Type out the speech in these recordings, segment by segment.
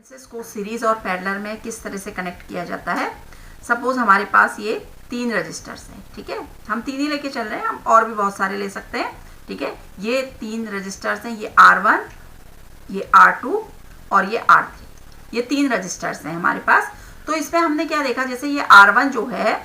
को सीरीज और पैरेलल में किस तरह से कनेक्ट किया जाता है। सपोज हमारे पास ये 3 रजिस्टर्स हैं, ठीक है, हम 3 ही लेके चल रहे हैं, हम और भी बहुत सारे ले सकते हैं, ठीक है। ये 3 रजिस्टर्स हैं, ये R1, ये R2 और ये R3, ये 3 रजिस्टर्स हैं हमारे पास। तो इसमें हमने क्या देखा, जैसे ये R1 जो है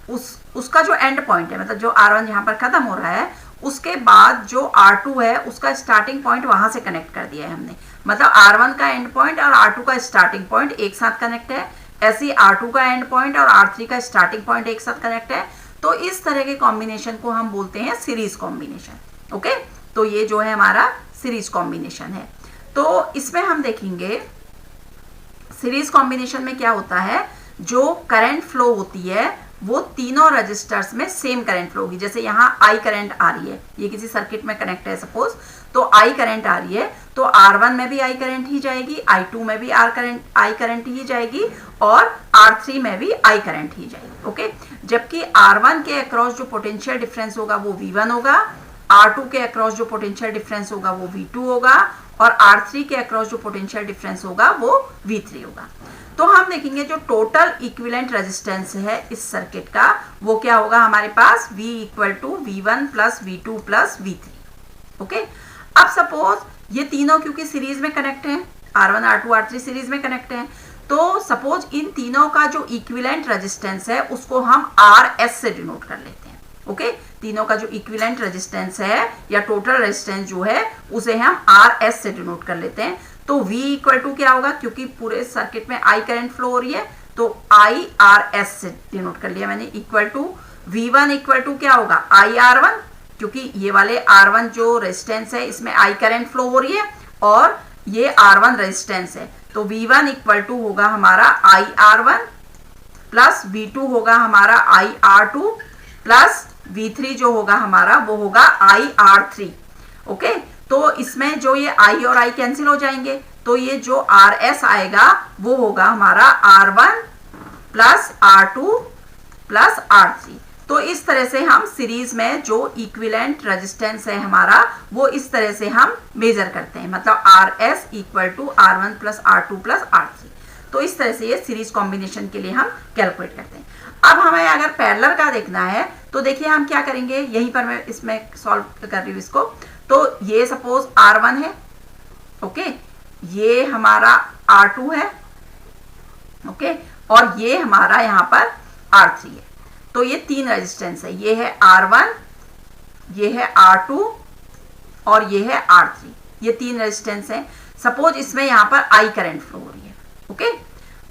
उसका जो एंड पॉइंट है, मतलब जो R1 यहाँ पर खत्म हो रहा है, उसके बाद जो R2 है उसका स्टार्टिंग पॉइंट वहां से कनेक्ट कर दिया है हमने। मतलब R1 का एंड पॉइंट और R2 का स्टार्टिंग पॉइंट एक साथ कनेक्ट है, ऐसे ही R2 का एंड पॉइंट और R3 का स्टार्टिंग पॉइंट एक साथ कनेक्ट है। तो इस तरह के कॉम्बिनेशन को हम बोलते हैं सीरीज कॉम्बिनेशन। ओके, तो ये जो है हमारा सीरीज कॉम्बिनेशन है। तो इसमें हम देखेंगे सीरीज कॉम्बिनेशन में क्या होता है, जो करंट फ्लो होती है वो तीनों रजिस्टर्स में सेम करंट फ्लो होगी। जैसे यहाँ आई करंट आ रही है, ये किसी सर्किट में कनेक्ट है सपोज, तो आई करंट आ रही है, तो R1 में भी आई करंट ही जाएगी, I2 में भी आई करंट ही जाएगी और R3 में भी आई करंट ही जाएगी। ओके, जबकि R1 के अक्रॉस जो पोटेंशियल डिफरेंस होगा वो V1 होगा, R2 के अक्रॉस जो पोटेंशियल डिफरेंस होगा वो V2 होगा और R3 के अक्रॉस जो पोटेंशियल डिफरेंस होगा वो V3 होगा। तो हम देखेंगे जो टोटल इक्विवेलेंट रेजिस्टेंस है इस सर्किट का वो क्या होगा हमारे पास, V equal to V1 plus V2 plus V3। Okay, अब सपोज ये तीनों क्योंकि सीरीज में कनेक्ट हैं, R1 R2 R3 सीरीज में कनेक्ट हैं, तो सपोज इन तीनों का जो इक्विवेलेंट रेजिस्टेंस है उसको हम RS से डिनोट कर लेते हैं। ओके, तीनों का जो इक्विवेलेंट रेजिस्टेंस है या टोटल रेजिस्टेंस जो है उसे हम RS से डिनोट कर लेते हैं। तो V इक्वल टू क्या होगा, क्योंकि पूरे सर्किट में I करंट फ्लो हो रही है तो IRS से डिनोट कर लिया मैंने, equal to V1 equal to क्या होगा IR1, क्योंकि ये वाले R1 जो रेजिस्टेंस है इसमें I करंट फ्लो हो रही है और ये R1 रेजिस्टेंस है, तो V1 इक्वल टू होगा हमारा IR1 प्लस V2 होगा हमारा IR2 प्लस V3 जो होगा हमारा वो होगा IR3। ओके, तो इसमें जो ये I और I कैंसिल हो जाएंगे, तो ये जो RS आएगा वो होगा हमारा R1 plus R2 plus R3। तो इस तरह से हम सीरीज में जो इक्विवेलेंट रेजिस्टेंस है हमारा वो इस तरह से हम मेजर करते हैं, मतलब RS equal to R1 plus R2 plus R3। तो इस तरह से ये सीरीज कॉम्बिनेशन के लिए हम कैलकुलेट करते हैं। अब हमें अगर पैरेलल का देखना है तो देखिए हम क्या करेंगे, यहीं पर मैं इसमें सॉल्व कर रही हूँ इसको। तो ये सपोज R1 है, ओके, ये हमारा R2 है, ओके, और ये हमारा यहाँ पर R3 है। तो ये 3 रेजिस्टेंस है, ये है R1, ये है R2 और ये है R3, ये 3 रेजिस्टेंस है। सपोज इसमें यहाँ पर I करंट फ्लो हो रही है। ओके,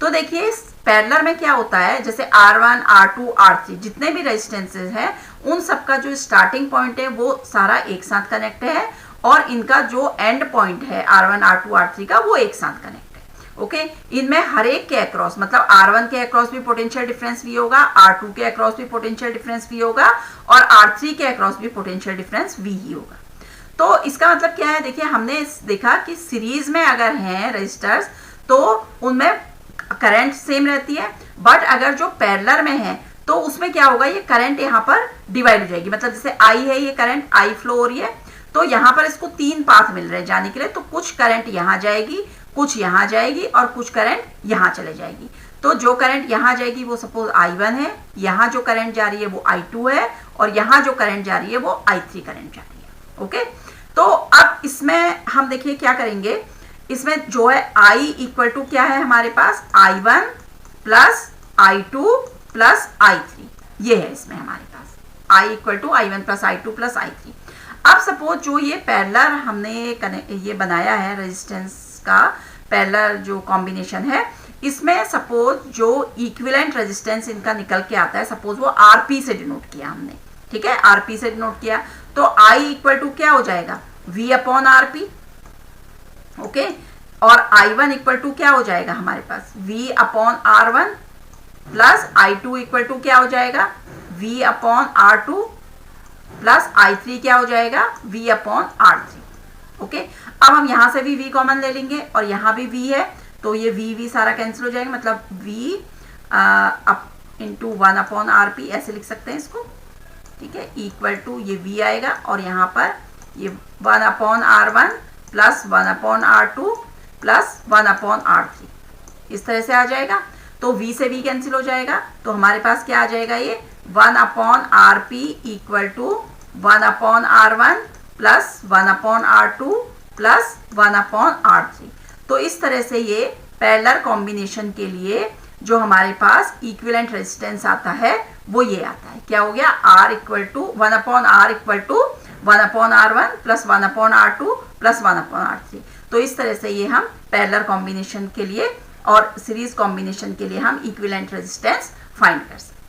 तो देखिए पैरेलल में क्या होता है, जैसे R1 R2 R3 जितने भी रेजिस्टेंसेस हैं उन सबका जो स्टार्टिंग पॉइंट है वो सारा एक साथ कनेक्ट है और इनका जो एंड पॉइंट है R1 R2 R3 का वो एक साथ कनेक्ट है। ओके, इनमें हर एक के अक्रॉस, मतलब R1 के अक्रॉस भी पोटेंशियल डिफरेंस V होगा, R2 के अक्रॉस भी पोटेंशियल डिफरेंस V होगा और R3 के अक्रॉस भी पोटेंशियल डिफरेंस V ही होगा। तो इसका मतलब क्या है, देखिए हमने देखा कि सीरीज में अगर हैं रजिस्टर्स तो उनमें करंट सेम रहती है, बट अगर जो पैरेलल में है तो उसमें क्या होगा, ये करंट यहाँ पर डिवाइड हो जाएगी। मतलब जैसे I है, ये करंट I फ्लो हो रही है, तो यहाँ पर इसको 3 पाथ मिल रहे हैं जाने के लिए, तो कुछ करंट यहाँ जाएगी, कुछ यहाँ जाएगी और कुछ करंट यहाँ चले जाएगी। तो जो करंट यहाँ जाएगी वो सपोज I1 है, यहाँ जो करंट जा रही है वो I2 है और यहाँ जो करंट जा रही है वो I3 करंट जा रही है। ओके, तो अब इसमें हम देखिए क्या करेंगे, इसमें जो है I इक्वल टू क्या है हमारे पास, I1 plus I2 plus I3, ये है इसमें हमारे पास I equal to I1 plus I2 plus I3। अब सपोज जो ये पैरेलल हमने ये बनाया है रेजिस्टेंस का पैरेलल जो कॉम्बिनेशन है, इसमें सपोज जो इक्विवेलेंट रेजिस्टेंस इनका निकल के आता है, सपोज वो RP से डिनोट किया हमने, ठीक है, RP से डिनोट किया, तो I इक्वल टू क्या हो जाएगा V अपॉन RP। ओके, और I1 इक्वल टू क्या हो जाएगा हमारे पास V upon R1 plus I2 equal to क्या हो जाएगा V upon R2 plus I3 क्या हो जाएगा V अपॉन R3। ओके, अब हम यहाँ से भी V कॉमन ले लेंगे और यहाँ भी V है, तो ये V सारा कैंसिल हो जाएगा, मतलब V up into 1 upon RP ऐसे लिख सकते हैं इसको, ठीक है, इक्वल टू ये V आएगा और यहाँ पर ये 1 upon R1 plus 1 upon R2 plus 1/R3, इस तरह से आ जाएगा। तो V से V कैंसिल हो जाएगा, तो हमारे पास क्या आ जाएगा, ये 1/RP equal to 1/R1 plus 1/R2 plus 1/R3। तो इस तरह से ये पैरेलल कॉम्बिनेशन के लिए जो हमारे पास इक्विवेलेंट रेजिस्टेंस आता है वो ये आता है, क्या हो गया, R equal to 1/R equal to 1/R1 plus 1/R2 plus 1/R3। तो इस तरह से ये हम पैरेलल कॉम्बिनेशन के लिए और सीरीज कॉम्बिनेशन के लिए हम इक्विवेलेंट रेजिस्टेंस फाइंड कर सकते हैं।